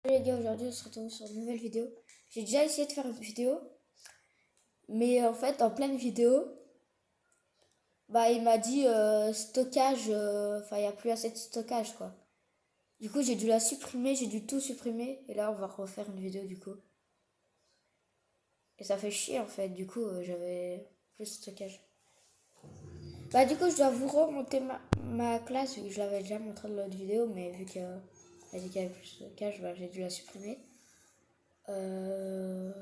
Salut les gars, aujourd'hui on se retrouve sur une nouvelle vidéo. J'ai déjà essayé de faire une vidéo, mais en fait en pleine vidéo, il m'a dit stockage, enfin il n'y a plus assez de stockage quoi. Du coup j'ai dû la supprimer, j'ai dû tout supprimer, et là on va refaire une vidéo du coup. Et ça fait chier en fait, du coup j'avais plus de stockage. Du coup je dois vous remonter ma classe, vu que je l'avais déjà montré dans l'autre vidéo, mais vu qu'elle a dit qu'il y avait plus de stockage, j'ai dû la supprimer. Euh...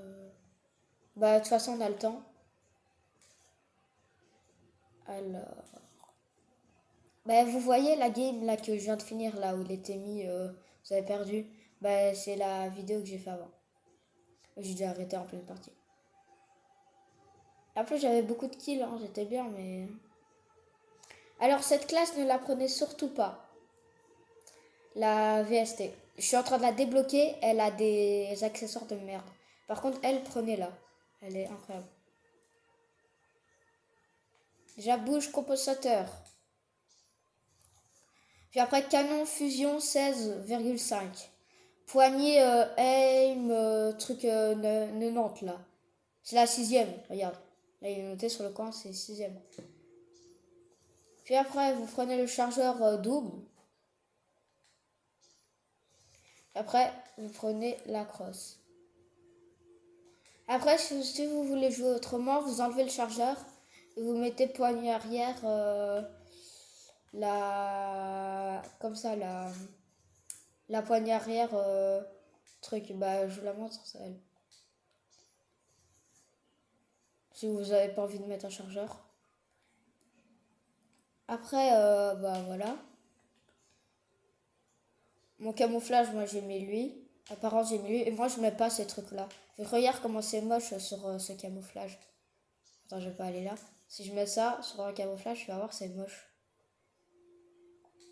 de toute façon on a le temps. Alors, vous voyez la game là que je viens de finir là où il était mis, vous avez perdu. C'est la vidéo que j'ai fait avant. J'ai dû arrêter en pleine partie. Après j'avais beaucoup de kills, hein, j'étais bien, mais. Alors cette classe ne la prenez surtout pas. La VST. Je suis en train de la débloquer, elle a des accessoires de merde. Par contre, elle, prenez-la. Elle est incroyable. Déjà, bouge compensateur. Puis après, canon fusion 16,5. Poignée aim, truc 90 là. C'est la sixième, regarde. Là, il est noté sur le coin, c'est sixième. Puis après, vous prenez le chargeur double. Après, vous prenez la crosse. Après, si vous voulez jouer autrement, vous enlevez le chargeur et vous mettez poignée arrière, comme ça, la poignée arrière, truc. Je vous la montre, ça, elle. Si vous n'avez pas envie de mettre un chargeur. Après, voilà. Mon camouflage, moi j'ai mis lui. Apparemment j'ai mis lui. Et moi je mets pas ces trucs-là. Regarde comment c'est moche sur ce camouflage. Attends, je vais pas aller là. Si je mets ça sur un camouflage, tu vas voir c'est moche.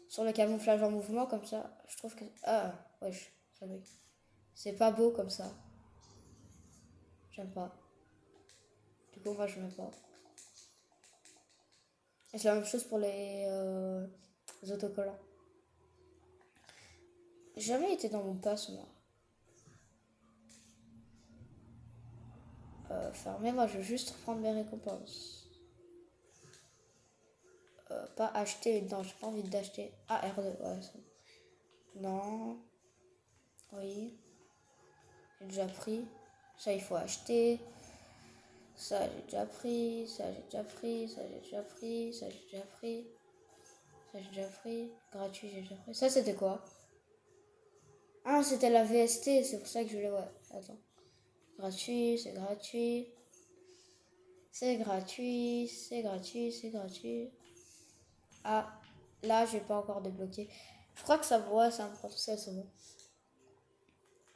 Sur le camouflage en mouvement comme ça, je trouve que... Ah, wesh, ça bug. C'est pas beau comme ça. J'aime pas. Du coup, moi je mets pas. Et c'est la même chose pour les autocollants. J'ai jamais été dans mon pass, moi. Fermez, moi je veux juste prendre mes récompenses. Pas acheter, non, j'ai pas envie d'acheter. Ah, R2, ouais, ça. Non. Oui. J'ai déjà pris. Ça, il faut acheter. Ça, j'ai déjà pris. Ça, j'ai déjà pris. Ça, j'ai déjà pris. Ça, j'ai déjà pris. Ça, j'ai déjà pris. Gratuit, j'ai déjà pris. Ça, c'était quoi? Ah, c'était la VST, c'est pour ça que je voulais. Ouais, attends. Gratuit, c'est gratuit. C'est gratuit, c'est gratuit, c'est gratuit. Ah, là, j'ai pas encore débloqué. Je crois que ça va, ça me prend tout ça, c'est bon.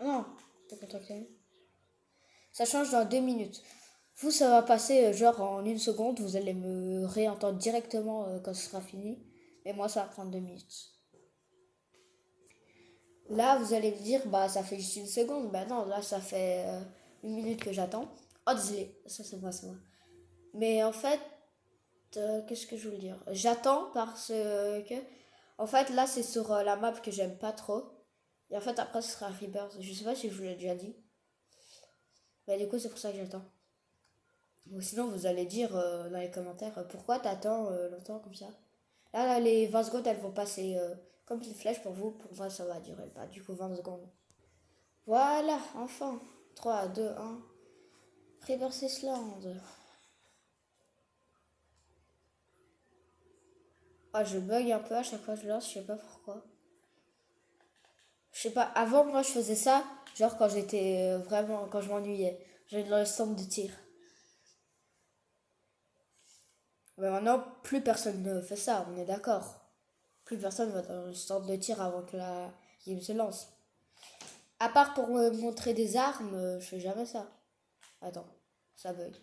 Non, t'es contacté. Ça change dans 2 minutes. Vous, ça va passer genre en une seconde. Vous allez me réentendre directement quand ce sera fini. Mais moi, ça va prendre 2 minutes. Là, vous allez me dire, ça fait juste une seconde. Non, là, ça fait 1 minute que j'attends. Oh, désolé. Ça, c'est moi, c'est moi. Mais en fait, qu'est-ce que je voulais dire? J'attends parce que... En fait, là, c'est sur la map que j'aime pas trop. Et en fait, après, ce sera Rebirth. Je sais pas si je vous l'ai déjà dit. Du coup, c'est pour ça que j'attends. Ou sinon, vous allez dire dans les commentaires pourquoi t'attends longtemps comme ça. Là, les 20 secondes, elles vont passer comme une flèche pour vous. Pour moi, ça va durer pas. Du coup, 20 secondes. Voilà, enfin. 3, 2, 1. Rebirth Island. Ah, je bug un peu à chaque fois que je lance, je sais pas pourquoi. Je sais pas, avant moi je faisais ça, genre quand j'étais vraiment, quand je m'ennuyais. J'allais dans le centre de tir. Mais maintenant, plus personne ne fait ça, on est d'accord. Plus personne va dans le centre de tir avant que la game se lance. À part pour me montrer des armes, je fais jamais ça. Attends, ça bug.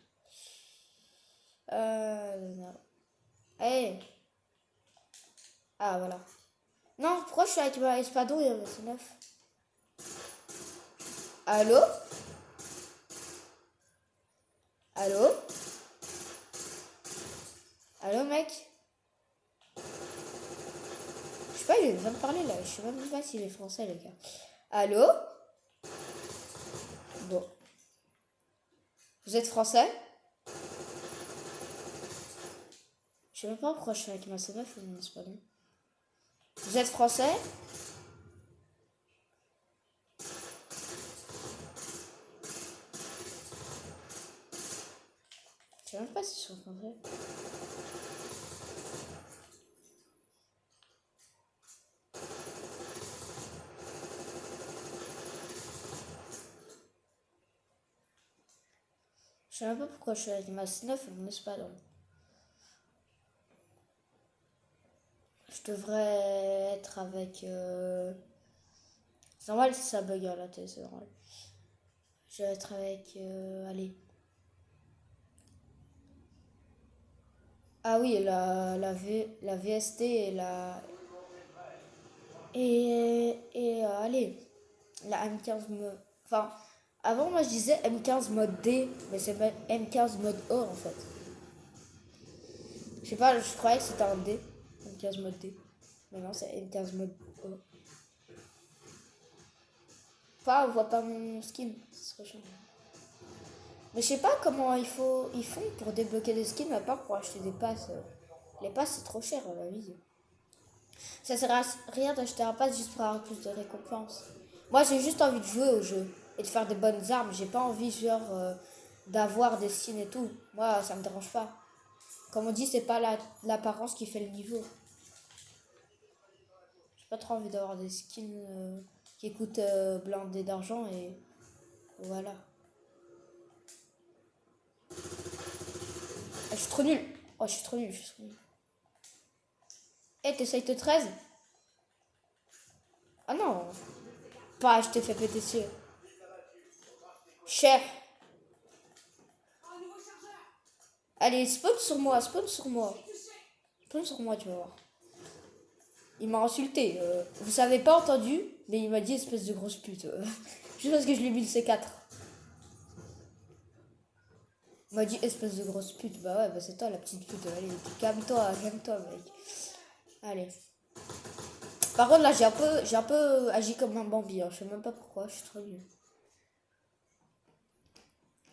Non. Hey. Ah, voilà. Non, pourquoi je suis avec ma espadon et c'est neuf? Allô? Allô? Allô, mec? Je sais pas, il vient de parler là. Je sais même pas s'il est français, le gars. Allô? Bon. Vous êtes français? Je sais même pas pourquoi je suis avec ma C9 ou mon espagnol. Vous êtes français? Je sais même pas si je suis français. Je sais même pas pourquoi je suis avec ma C9 et mon espagnol. Je devrais être avec... C'est normal si ça bug à la télé, c'est normal. Je vais être avec... allez. Ah oui, la VST et la... allez, la M15 mode... Enfin, avant moi je disais M15 mode D, mais c'est M15 mode O en fait. Je sais pas, je croyais que c'était un D. M15 mode D. Mais non, c'est M15 mode O. Enfin, on voit pas mon skin. Ce serait chiant. Mais je sais pas comment ils font pour débloquer des skins, à part pour acheter des passes. Les passes, c'est trop cher à la vie. Ça sert à rien d'acheter un pass juste pour avoir plus de récompenses. Moi, j'ai juste envie de jouer au jeu et de faire des bonnes armes. J'ai pas envie, genre, d'avoir des skins et tout. Moi, ça me dérange pas. Comme on dit, c'est pas l'apparence qui fait le niveau. J'ai pas trop envie d'avoir des skins qui coûtent blindés d'argent et voilà. Ah, je suis trop nul. Oh, je suis trop nul, Eh, t'essayes de 13? Ah non. Pas, je t'ai fait péter dessus. Cher. Allez, spawn sur moi, spawn sur moi. Spawn sur moi, tu vas voir. Il m'a insulté. Vous savez pas entendu, mais il m'a dit espèce de grosse pute. Juste parce que je lui ai mis le C4. Il m'a dit espèce de grosse pute. Bah ouais, bah c'est toi la petite pute. Allez, calme-toi, calme-toi, mec. Allez. Par contre, là, j'ai un peu agi comme un Bambi. Hein. Je sais même pas pourquoi, je suis trop nulle.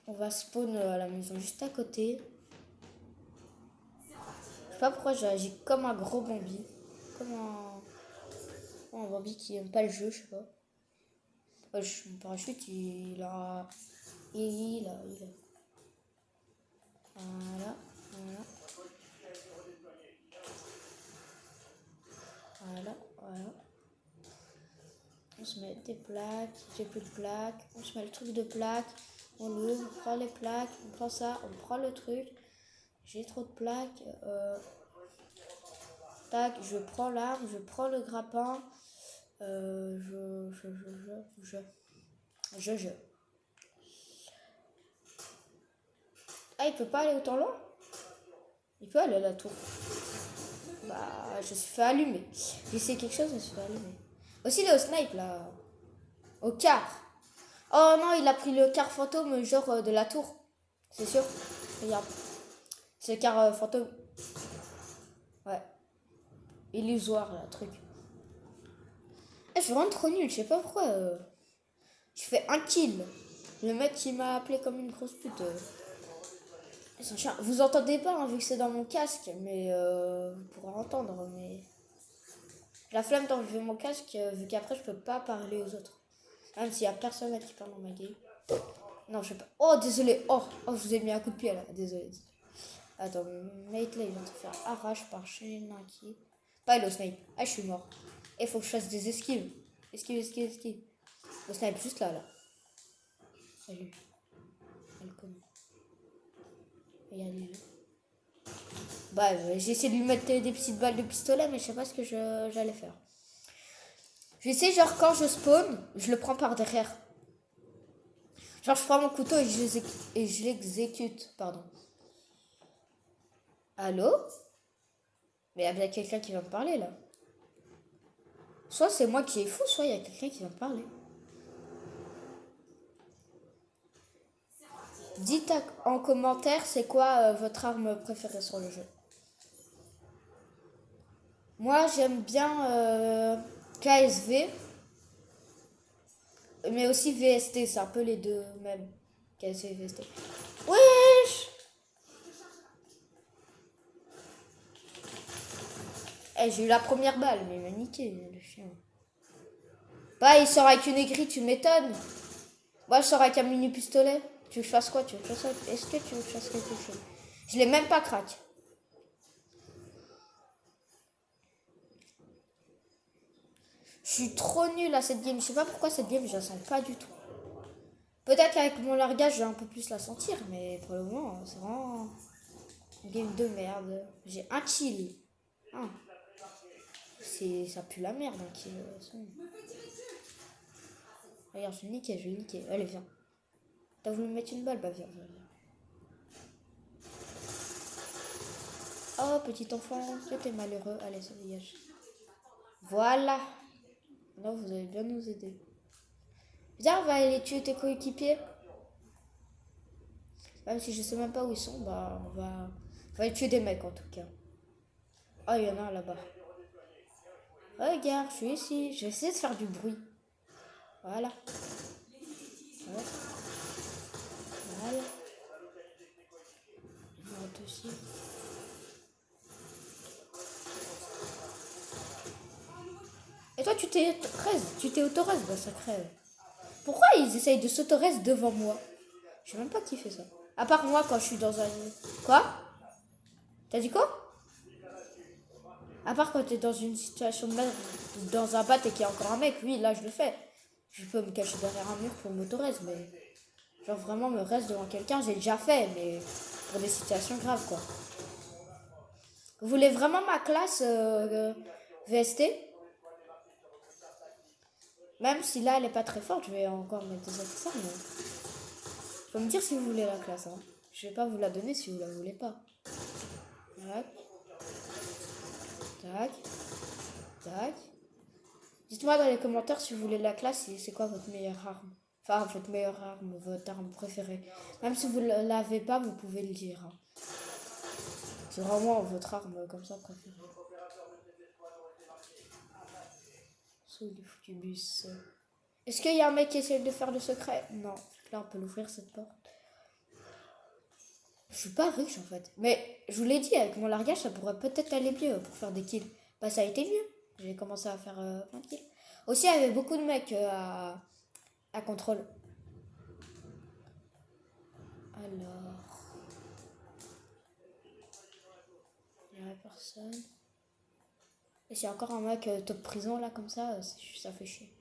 On va spawn à la maison juste à côté. Je sais pas pourquoi j'ai agi comme un gros Bambi. Comme un Bambi qui aime pas le jeu, je sais pas. Mon parachute, il a... Voilà, voilà. Voilà, voilà. On se met des plaques, j'ai plus de plaques. On se met le truc de plaques. On l'ouvre, on prend les plaques, on prend ça, on prend le truc. J'ai trop de plaques. Tac, je prends l'arme, je prends le grappin. Je. Ah, il peut pas aller autant loin? Il peut aller à la tour. Bah, je suis fait allumer. J'ai essayé quelque chose, je me suis fait allumer. Aussi, il est au snipe, là. Au quart. Oh non, il a pris le quart fantôme, genre de la tour. C'est sûr. Regarde. C'est le quart fantôme. Ouais. Illusoire, là, truc. Je suis vraiment trop nul, je sais pas pourquoi. Je fais un kill. Le mec qui m'a appelé comme une grosse pute. Vous entendez pas, hein, vu que c'est dans mon casque, mais vous pourrez entendre, mais... La flemme d'enlever mon casque, vu qu'après je peux pas parler aux autres. Même s'il y a personne qui parle dans ma game. Non, je sais pas. Oh, désolé. Oh, je vous ai mis un coup de pied là. Désolé. Attends, mate là, il vient de faire arrache par chaîne qui. Pas le snipe. Ah, je suis mort. Et faut que je fasse des esquives. Esquive. Le snipe juste là. Salut. Elle connaît. Regardez. Bah, j'ai essayé de lui mettre des petites balles de pistolet, mais je sais pas ce que j'allais faire. J'essaie, genre, quand je spawn, je le prends par derrière. Genre, je prends mon couteau et je l'exécute. Pardon. Allô? Mais il y a bien quelqu'un qui va me parler, là. Soit c'est moi qui est fou, soit il y a quelqu'un qui va me parler. Dites en commentaire c'est quoi votre arme préférée sur le jeu. Moi, j'aime bien KSV. Mais aussi VST, c'est un peu les deux même. KSC et VST. Wesh! Eh, j'ai eu la première balle, mais il m'a niqué, le chien. Bah, il sort avec une aigrie, tu m'étonnes. Moi, je sors avec un mini pistolet. Tu veux que je fasse quoi? Tu veux que je fasse... Est-ce que tu veux que je fasse quelque chose? Je l'ai même pas crack. Je suis trop nulle à cette game. Je sais pas pourquoi cette game, je la sens pas du tout. Peut-être qu'avec mon largage, je vais un peu plus la sentir, mais pour le moment, c'est vraiment une game de merde. J'ai un kill. Ah. Ça pue la merde, un kill. Regarde, je vais le niquer, je vais le niquer. Allez, viens. T'as voulu me mettre une balle? Bah, viens, viens. Oh, petit enfant, tu t'es malheureux. Allez, ça dégage. Voilà. Là, vous allez bien nous aider. Viens, on va aller tuer tes coéquipiers. Même si je sais même pas où ils sont, bah, on va aller tuer des mecs en tout cas. Oh, il y en a un là-bas. Regarde, je suis ici. Je vais essayer de faire du bruit. Voilà. Voilà. Voilà. Il y en a aussi. Et toi, tu t'es autorese, bah ça crève. Pourquoi ils essayent de s'autorese devant moi? Je sais même pas qui fait ça. À part moi quand je suis dans un... Quoi? T'as dit quoi? À part quand t'es dans une situation de merde, dans un bat et qu'il y a encore un mec, oui, là je le fais. Je peux me cacher derrière un mur pour m'autorese, mais... Genre vraiment me reste devant quelqu'un, j'ai déjà fait, mais pour des situations graves, quoi. Vous voulez vraiment ma classe VST? Même si là elle est pas très forte, je vais encore mettre des accessoires, mais... Faut me dire si vous voulez la classe, hein. Je vais pas vous la donner si vous la voulez pas. Tac. Tac. Tac. Dites-moi dans les commentaires si vous voulez la classe et c'est quoi votre meilleure arme. Enfin, votre meilleure arme, votre arme préférée. Même si vous ne l'avez pas, vous pouvez le dire. Hein. C'est vraiment votre arme comme ça préférée. Sous le foutu bus. Est-ce qu'il y a un mec qui essaie de faire le secret? Non. Là, on peut l'ouvrir cette porte. Je suis pas riche en fait. Mais je vous l'ai dit, avec mon largage, ça pourrait peut-être aller mieux pour faire des kills. Bah, ça a été mieux. J'ai commencé à faire plein de kills. Aussi, il y avait beaucoup de mecs à contrôle. Alors. Il n'y a personne. Et s'il y a encore un mec top prison là, comme ça fait chier.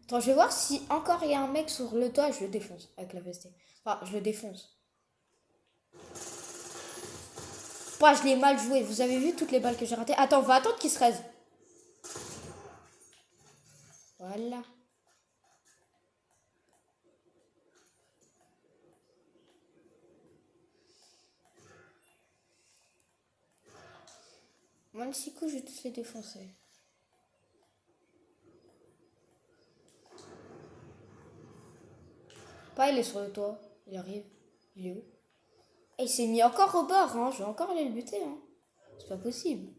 Attends, je vais voir si encore il y a un mec sur le toit, je le défonce avec la VST. Enfin, je le défonce. Bah, je l'ai mal joué. Vous avez vu toutes les balles que j'ai ratées? Attends, on va attendre qu'il se raise. Voilà. Même si coup, je vais tous les défoncer. Pas, il est sur le toit. Il arrive. Il est où? Et il s'est mis encore au bord, hein. Je vais encore aller le buter, hein. C'est pas possible.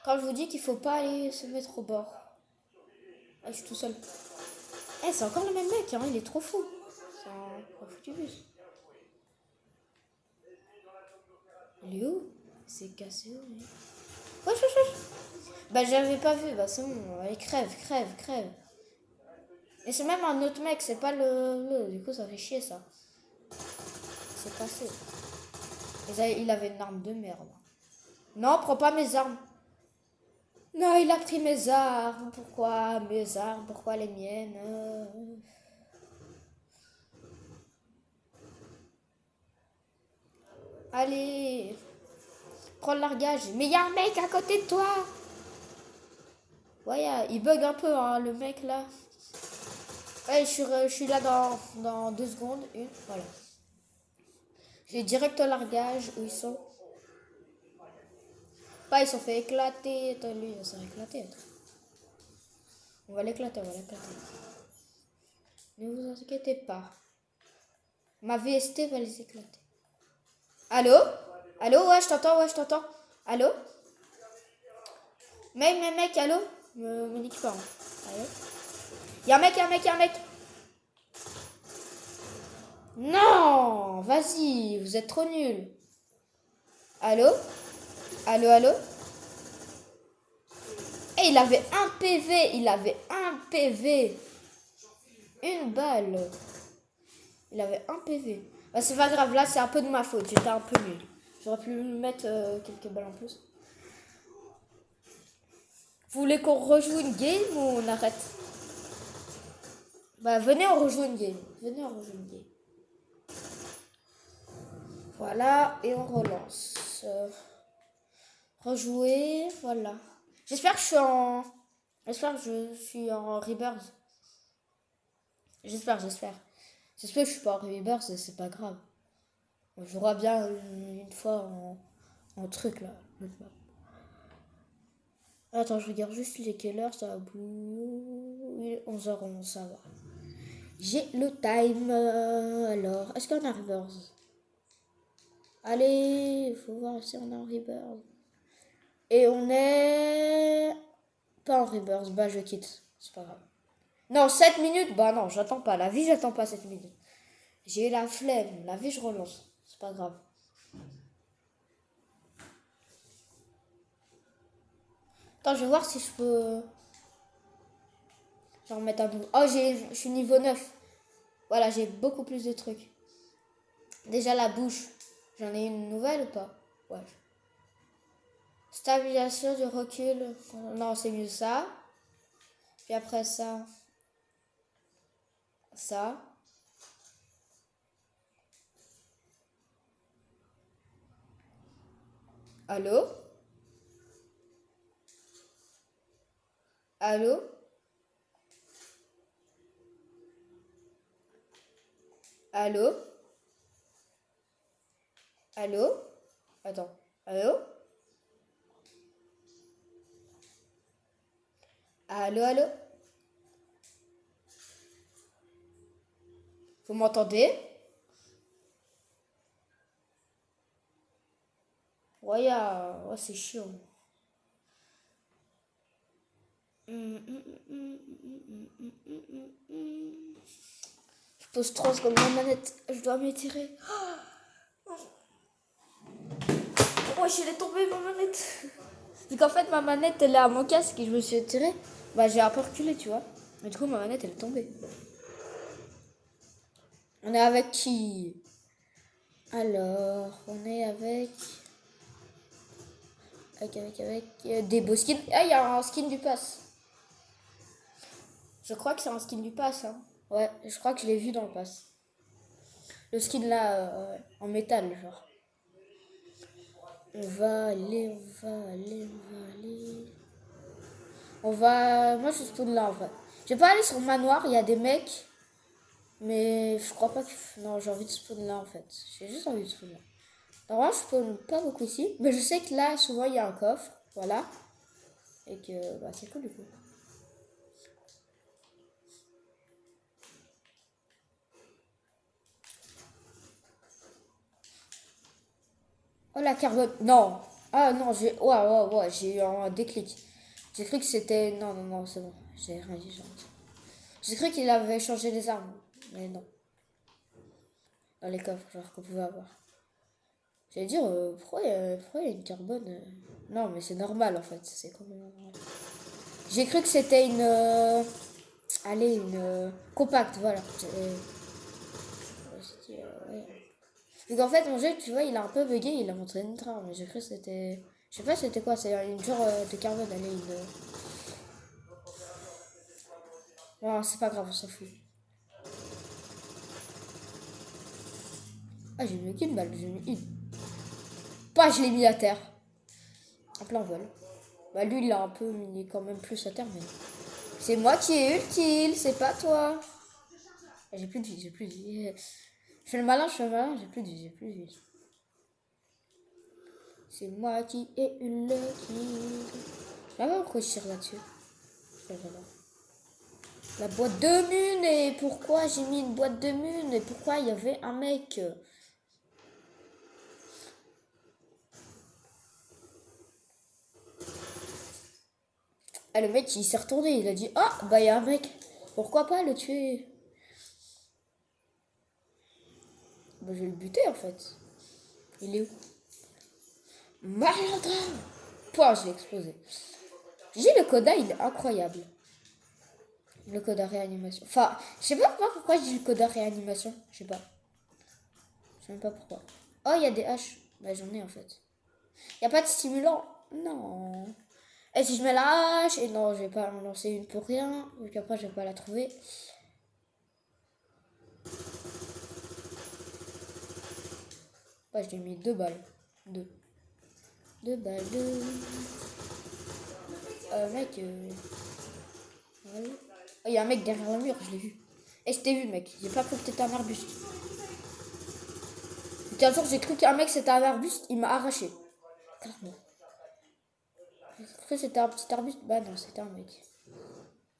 Quand je vous dis qu'il faut pas aller se mettre au bord. Ah, je suis tout seul. Eh, c'est encore le même mec, hein. Il est trop fou. C'est un foutu bus. Il est où? C'est cassé où, lui? Wesh, wesh, wesh. Bah, j'avais pas vu. Bah, c'est bon. Allez, crève, crève, crève. Et c'est même un autre mec, c'est pas le... Du coup, ça fait chier, ça. C'est passé. Il avait une arme de merde. Non, prends pas mes armes. Non, il a pris mes armes. Pourquoi mes armes? Pourquoi les miennes? Allez. Prends le largage. Mais il y a un mec à côté de toi. Ouais, il bug un peu, hein, le mec, là. Ouais, je suis là dans 2 secondes. Une, voilà. J'ai direct au largage où ils sont. Pas, ils sont fait éclater. Attends, lui, il s'est éclaté. Attends. On va l'éclater, on va l'éclater. Ne vous inquiétez pas. Ma VST va les éclater. Allô? Allô? Ouais, je t'entends, ouais, je t'entends. Allô? Mec, allô? Me nique pas. Hein. Allez. Y'a un mec, y'a un mec, y'a un mec. Non, vas-y, vous êtes trop nuls. Allô? Allô, allô? Et il avait un PV, il avait un PV. Une balle. Il avait un PV. Bah, c'est pas grave, là c'est un peu de ma faute, j'étais un peu nul. J'aurais pu mettre quelques balles en plus. Vous voulez qu'on rejoue une game ou on arrête? Bah venez, on rejoue une game. Venez, on rejoue une game. Voilà, et on relance. Rejouer, voilà. J'espère que je suis en... J'espère que je suis en Rebirth. J'espère. J'espère que je suis pas en Rebirth, c'est pas grave. On jouera bien une fois en truc là. Attends, je regarde juste les quelle heure ça bout. 11h11, ça va. J'ai le time. Alors, est-ce qu'on a Rebirth? Allez, il faut voir si on est en Rebirth. Et on est pas en Rebirth. Bah, je quitte. C'est pas grave. Non, 7 minutes. Bah non, j'attends pas. La vie, j'attends pas 7 minutes. J'ai la flemme. La vie, je relance. C'est pas grave. Attends, je vais voir si je peux... Je vais remettre un nouveau. Oh, je suis niveau 9. Voilà, j'ai beaucoup plus de trucs. Déjà, la bouche. J'en ai une nouvelle ou pas? Ouais. Stabilisation du recul. Non, c'est mieux ça. Puis après ça. Ça. Allô? Allô? Allô? Allô? Attends. Allô? Allô, allô? Vous m'entendez? Ouais, ouais, c'est chiant. Je pose trop comme ma manette. Je dois m'étirer. Oh, je l'ai tombée ma manette. Vu qu'en fait ma manette elle est à mon casque et je me suis étirée. Bah j'ai un peu reculé, tu vois. Mais du coup ma manette elle est tombée. On est avec qui? Alors, on est avec des beaux skins. Ah, il y a un skin du pass. Je crois que c'est un skin du pass. Hein. Ouais, je crois que je l'ai vu dans le pass. Le skin là, en métal, genre. On va aller, on va aller, on va aller. On va... Moi, je spawn là, en vrai. Je vais pas aller sur le manoir, il y a des mecs. Mais je crois pas que... Non, j'ai envie de spawn là, en fait. J'ai juste envie de spawn là. Normalement, je spawn pas beaucoup ici. Mais je sais que là, souvent, il y a un coffre. Voilà. Et que bah, c'est cool, du coup. Oh, la carbone. Non. Ah, non, ouais, j'ai eu un déclic. J'ai cru que c'était... Non, non, non, c'est bon. J'ai rien dit, j'ai cru qu'il avait changé les armes. Mais non. Dans les coffres, genre, qu'on pouvait avoir. J'allais dire, pourquoi il y a une carbone Non, mais c'est normal, en fait. C'est complètement normal. J'ai cru que c'était une... allez, une... compacte, voilà. Ouais. Donc en fait, mon jeu, tu vois, il a un peu bugué, il a montré une trame. Mais j'ai cru que c'était... Je sais pas c'était quoi, c'est une genre de carbone, allez, une... Non, c'est pas grave, on s'en fout. Ah, j'ai mis qu'une balle, j'ai mis une. Pas, je l'ai mis à terre. En plein vol. Bah lui, il a un peu mis quand même plus à terre, mais... C'est moi qui ai eu le kill, c'est pas toi. Ah, j'ai plus de vie, j'ai plus de vie. Je fais le malin, j'ai plus de vie, j'ai plus de vie. C'est moi qui ai eu le kill. Je sais pas pourquoi je tire là-dessus. La boîte de mune, et pourquoi j'ai mis une boîte de mune, et pourquoi il y avait un mec. Ah, le mec, il s'est retourné. Il a dit, ah, bah, il y a un mec. Pourquoi pas le tuer? Bah, je vais le buter, en fait. Il est où? Malandrin! Pouah, j'ai explosé. J'ai le coda, il est incroyable. Le coda réanimation. Enfin, je sais pas pourquoi j'ai le coda réanimation. Je sais pas. Je sais même pas pourquoi. Oh, il y a des haches. Bah, j'en ai, en fait. Il y a pas de stimulant. Non. Et si je mets la hache, et non, je vais pas en lancer une pour rien, vu qu'après je vais pas la trouver. Bah, je lui ai mis 2 balles. Deux. 2 balles, deux. Mec, voilà. Oh, il y a un mec derrière le mur, je l'ai vu. Et je t'ai vu, mec. J'ai pas cru que t'étais un arbuste. Et un jour, j'ai cru qu'un mec c'était un arbuste, il m'a arraché. Clairement. J'ai cru que c'était un petit arbuste. Bah non, c'était un mec.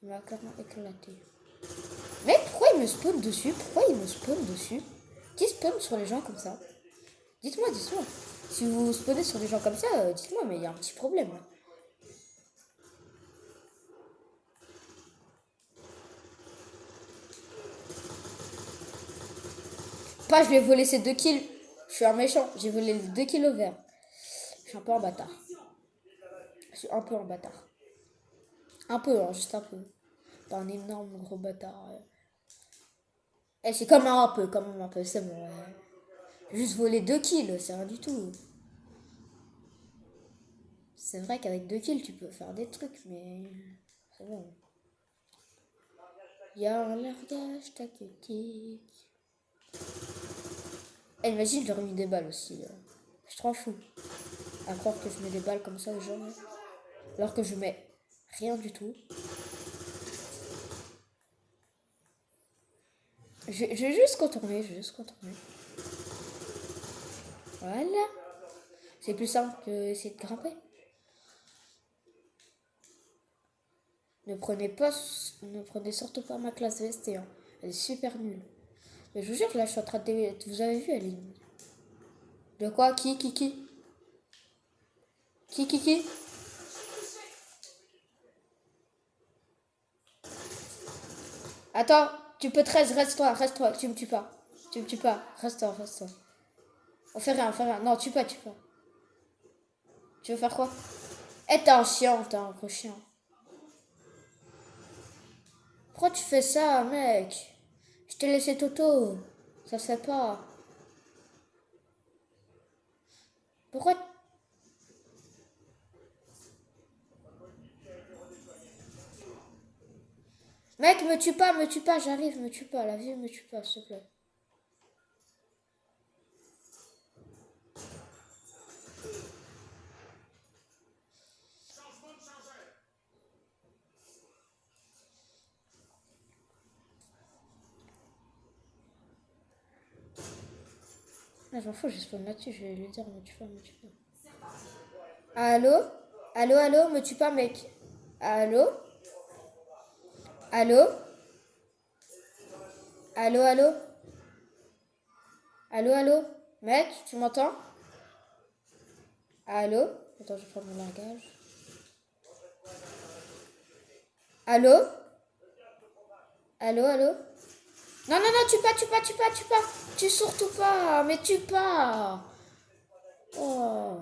Il m'a clairement éclaté. Mec, pourquoi il me spawn dessus? Pourquoi il me spawn dessus? Qui spawn sur les gens comme ça? Dites-moi, dites-moi. Si vous spawnez sur des gens comme ça, dites-moi, mais il y a un petit problème. Pas, je lui ai volé ses 2 kills. Je suis un méchant. J'ai volé les 2 kills au vert. Je suis un peu en bâtard. Je suis un peu en bâtard. Un peu, hein, juste un peu. T'es un énorme gros bâtard. Eh, c'est comme un peu, c'est bon. Juste voler 2 kills, c'est rien du tout. C'est vrai qu'avec 2 kills, tu peux faire des trucs, mais c'est bon. Y'a un largage tactique. Eh, imagine, je leur ai mis des balles aussi. Je suis trop fou. À croire que je mets des balles comme ça aux gens. Alors que je mets rien du tout. Je vais juste contourner, Voilà. C'est plus simple que essayer de grimper. Ne prenez surtout pas ma classe VST. Hein. Elle est super nulle. Mais je vous jure, là, je suis en train de... Vous avez vu, elle est nulle. De quoi? Qui? Qui? Attends, tu peux 13, reste-toi, tu me tues pas. Tu me tues pas, reste-toi. On fait rien. Non, tue pas. Tu veux faire quoi? Eh, t'es un chien, t'es un gros chien. Pourquoi tu fais ça, mec? Je t'ai laissé Toto. Ça se fait pas. Pourquoi? Mec, me tue pas, j'arrive, me tue pas. La vie me tue pas, s'il te plaît. Ah, je m'en fous, je spawn là-dessus, je vais lui dire, me tue pas. Allô? Allô, me tue pas, mec. Allô? Allô? Allô? Allô? Mec, tu m'entends? Allô? Attends, je prends mon langage. Allô? Allô? Non, tue pas. Tue surtout pas, mais tue pas. Oh.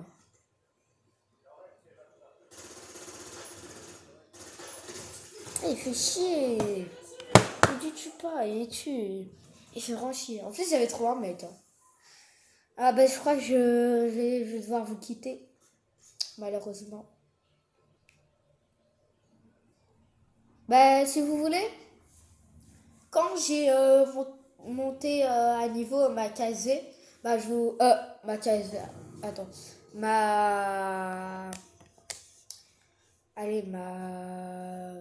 Ah, il fait chier. Il dit tue pas, il tue. Il fait vraiment chier. En plus, il y avait trop un mec. Hein. Ah ben, je crois que je vais devoir vous quitter. Malheureusement. Ben, si vous voulez, quand j'ai monté à niveau ma case, bah je vous... ma case... Attends. Ma... Allez, ma...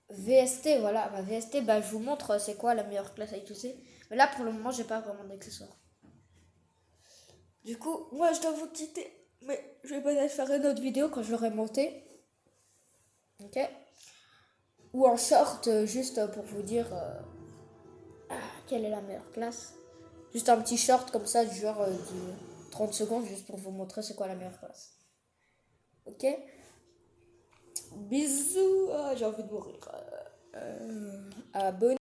VST, voilà. Ma VST, bah je vous montre c'est quoi la meilleure classe avec tout ça. Mais là, pour le moment, j'ai pas vraiment d'accessoires. Du coup, moi, je dois vous quitter. Mais je vais peut-être faire une autre vidéo quand je l'aurai monté. Ok? Ou en short, juste pour vous dire quelle est la meilleure classe. Juste un petit short comme ça, du genre de 30 secondes, juste pour vous montrer c'est quoi la meilleure classe. Ok? Bisous. Ah, j'ai envie de mourir. Abonnez